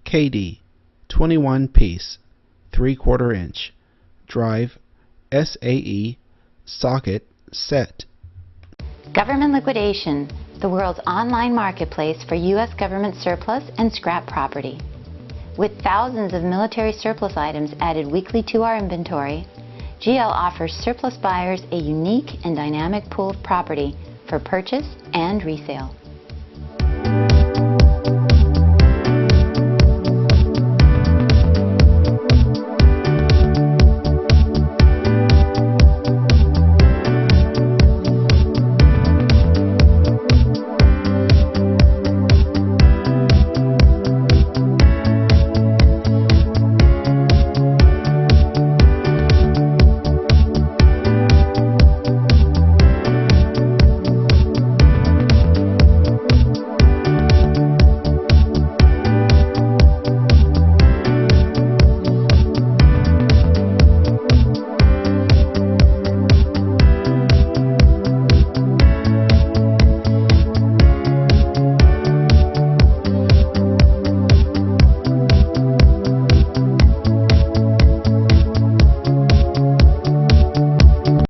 KD 21 piece 3/4 inch drive SAE socket set. Government Liquidation, the world's online marketplace for U.S. government surplus and scrap property. With thousands of military surplus items added weekly to our inventory, GL offers surplus buyers a unique and dynamic pool of property for purchase and resale.